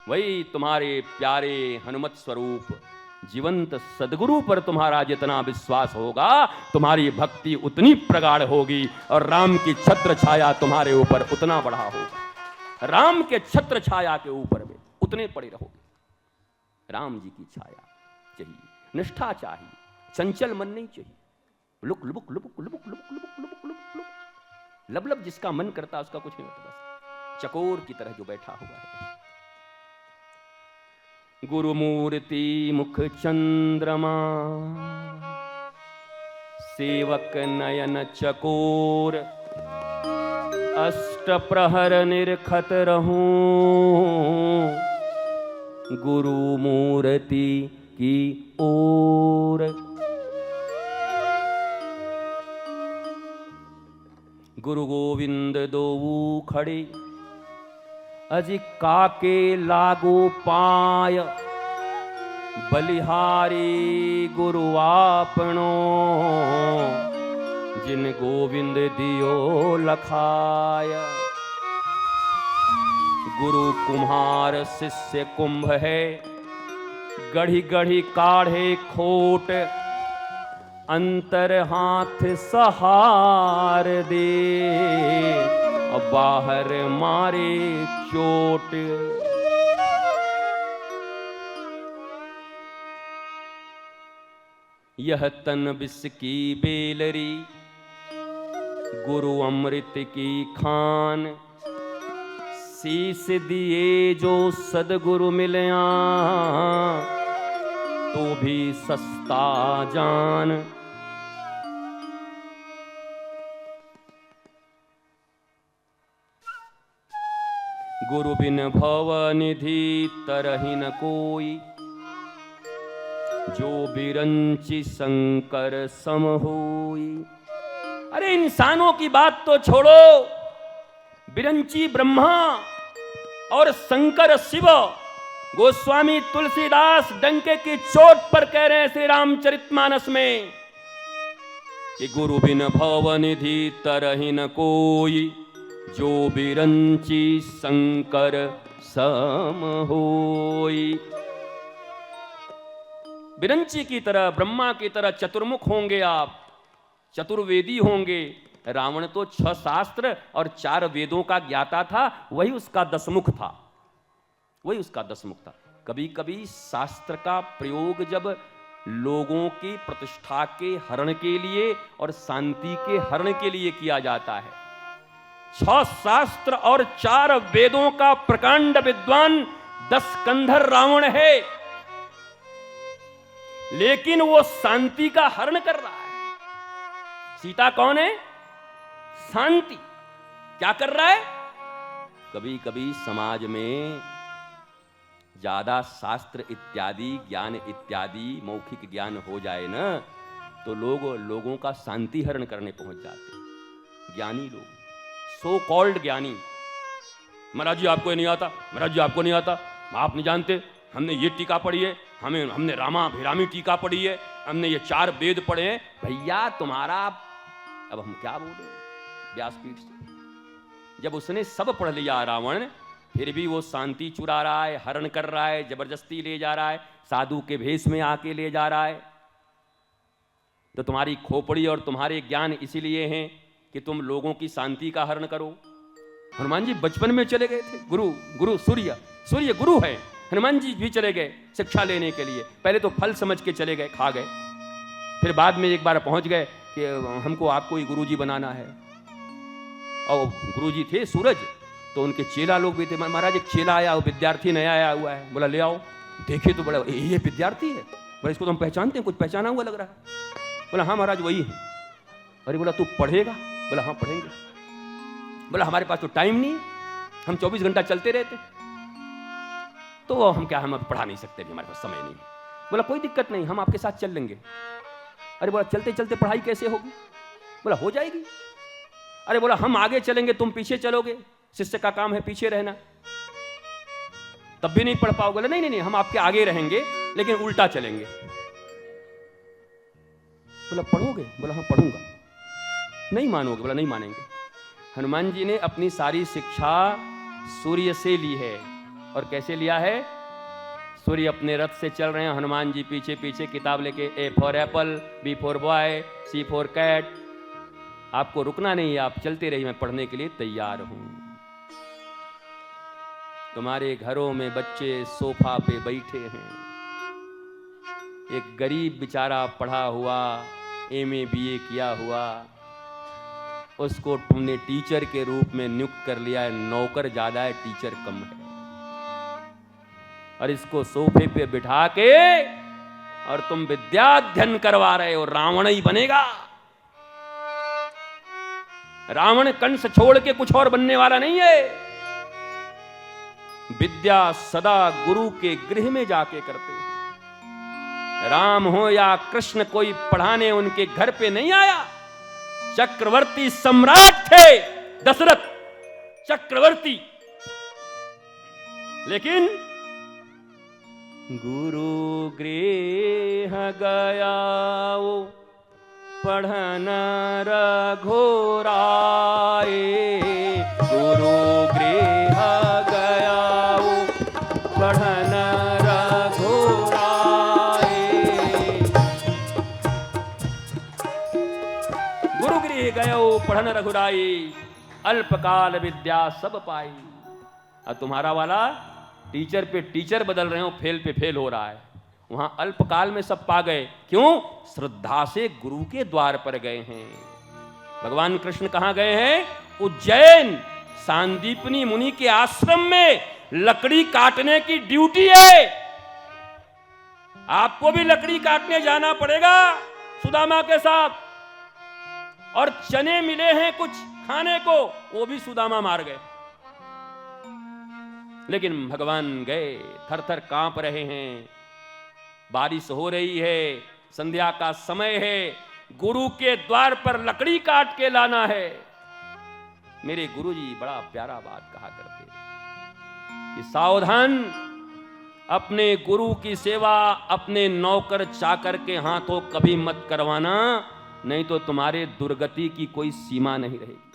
वही तुम्हारे प्यारे हनुमत स्वरूप जीवंत सदगुरु पर तुम्हारा जितना विश्वास होगा, तुम्हारी भक्ति उतनी प्रगाढ़ होगी और राम की छत्र छाया तुम्हारे ऊपर उतना बढ़ा होगा। राम के छत्र छाया के ऊपर में उतने पड़े रहोगे। राम जी की छाया चाहिए, निष्ठा चाहिए, चंचल मन नहीं चाहिए। लुक लुबुक लुबुक लुबुक लुबुक लुबुक लुबुक लुबुक लुबुक लब लब जिसका मन करता उसका कुछ नहीं होता, बस चकोर की तरह जो बैठा हुआ है। गुरुमूर्ति मुख चंद्रमा, सेवक नयन चकोर, अष्ट प्रहर निरखत रहूं, गुरु मूर्ति की ओर। गुरु गोविंद दोऊ खड़े, अजि काके लागो पाय, बलिहारी गुरु आपनो, जिन गोविंद दियो लखाय। गुरु कुम्हार शिष्य कुंभ है, गढ़ी गढ़ी काढ़े खोट, अंतर हाथ सहार दे, और बाहर मारे चोट। यह तन विष की बेलरी, गुरु अमृत की खान, शीस दिए जो सदगुरु मिलया, तो भी सस्ता जान। गुरु बिन भव निधि तरहि न कोई, जो बिरंचि शंकर सम होई। अरे इंसानों की बात तो छोड़ो, बिरंची ब्रह्मा और शंकर शिव, गोस्वामी तुलसीदास डंके की चोट पर कह रहे हैं श्री रामचरितमानस में कि गुरु बिन भव निधि तरहि न कोई, जो बिरंची शंकर सम होई। बिरंची की तरह, ब्रह्मा की तरह चतुर्मुख होंगे आप, चतुर्वेदी होंगे। रावण तो 6 शास्त्र और 4 वेदों का ज्ञाता था, वही उसका दसमुख था, वही उसका दसमुख था। कभी कभी शास्त्र का प्रयोग जब लोगों की प्रतिष्ठा के हरण के लिए और शांति के हरण के लिए किया जाता है। 6 शास्त्र और 4 वेदों का प्रकांड विद्वान 10 कंधर रावण है, लेकिन वो शांति का हरण कर रहा है। सीता कौन है? शांति। क्या कर रहा है? कभी कभी समाज में ज्यादा शास्त्र इत्यादि ज्ञान इत्यादि मौखिक ज्ञान हो जाए ना, तो लोगों का शांति हरण करने पहुंच जाते हैं। ज्ञानी लोग, सो कॉल्ड ज्ञानी, महाराज जी आपको नहीं आता, महाराज जी आपको नहीं आता, आप नहीं जानते, हमने ये टीका पढ़ी है, हमने रामाभिरामी टीका पढ़ी है, हमने ये 4 वेद पढ़े हैं। भैया तुम्हारा, अब हम क्या बोले व्यासपीठ से। जब उसने सब पढ़ लिया रावण, फिर भी वो शांति चुरा रहा है, हरण कर रहा है, जबरदस्ती ले जा रहा है, साधु के भेष में आके ले जा रहा है। तो तुम्हारी खोपड़ी और तुम्हारे ज्ञान इसीलिए हैं कि तुम लोगों की शांति का हरण करो। हनुमान जी बचपन में चले गए थे, गुरु सूर्य गुरु है। हनुमान जी भी चले गए शिक्षा लेने के लिए, पहले तो फल समझ के चले गए, खा गए, फिर बाद में एक बार पहुंच गए कि हमको आपको ही गुरुजी बनाना है। और गुरुजी थे सूरज, तो उनके चेला लोग भी थे। महाराज एक चेला आया, वो विद्यार्थी नया आया हुआ है, बोला ले आओ। देखे तो बड़ा, ये विद्यार्थी है, बोला इसको तो हम पहचानते हैं, कुछ पहचाना हुआ लग रहा है। बोला हाँ महाराज वही है। अरे बोला तू पढ़ेगा? बोला हाँ पढ़ेंगे। बोला हमारे पास तो टाइम नहीं है, हम 24 घंटा चलते रहते, तो हम अब पढ़ा नहीं सकते, हमारे पास समय नहीं है। बोला कोई दिक्कत नहीं, हम आपके साथ चल लेंगे। अरे बोला चलते चलते पढ़ाई कैसे होगी? बोला हो जाएगी। अरे बोला हम आगे चलेंगे, तुम पीछे चलोगे, शिष्य का काम है पीछे रहना, तब भी नहीं पढ़ पाओगे। बोला नहीं नहीं नहीं, हम आपके आगे रहेंगे लेकिन उल्टा चलेंगे। बोला पढ़ोगे? बोला हाँ पढ़ूंगा। नहीं मानोगे? बोला नहीं मानेंगे। हनुमान जी ने अपनी सारी शिक्षा सूर्य से ली है, और कैसे लिया है? सूर्य अपने रथ से चल रहे हैं, हनुमान जी पीछे पीछे किताब लेके, A for apple, B for boy, C for cat. आपको रुकना नहीं है, आप चलते रहिए, मैं पढ़ने के लिए तैयार हूं। तुम्हारे घरों में बच्चे सोफा पे बैठे हैं, एक गरीब बेचारा पढ़ा हुआ, एमए बीए किया हुआ, उसको तुमने टीचर के रूप में नियुक्त कर लिया है। नौकर ज्यादा है, टीचर कम है, और इसको सोफे पे बिठा के और तुम विद्याध्ययन करवा रहे हो। रावण ही बनेगा। रावण कंस छोड़ के कुछ और बनने वाला नहीं है। विद्या सदा गुरु के गृह में जाके करते हैं। राम हो या कृष्ण, कोई पढ़ाने उनके घर पे नहीं आया। चक्रवर्ती सम्राट थे दशरथ, चक्रवर्ती, लेकिन गुरु गृह गया वो पढ़न रघुराए। गुरु गृह गया वो पढ़न रघुराए। गुरु गृह गयो पढ़न रघुराई, अल्पकाल विद्या सब पाई। अब तुम्हारा वाला टीचर पे टीचर बदल रहे हो, फेल पे फेल हो रहा है। वहां अल्पकाल में सब पा गए। क्यों? श्रद्धा से गुरु के द्वार पर गए हैं। भगवान कृष्ण कहां गए हैं? उज्जैन। सांदीपनी मुनि के आश्रम में लकड़ी काटने की ड्यूटी है। आपको भी लकड़ी काटने जाना पड़ेगा सुदामा के साथ। और चने मिले हैं कुछ खाने को, वो भी सुदामा मार गए। लेकिन भगवान गए, थर थर कांप रहे हैं। बारिश हो रही है, संध्या का समय है, गुरु के द्वार पर लकड़ी काट के लाना है। मेरे गुरुजी बड़ा प्यारा बात कहा करते कि सावधान, अपने गुरु की सेवा अपने नौकर चाकर के हाथों कभी मत करवाना, नहीं तो तुम्हारे दुर्गति की कोई सीमा नहीं रहेगी।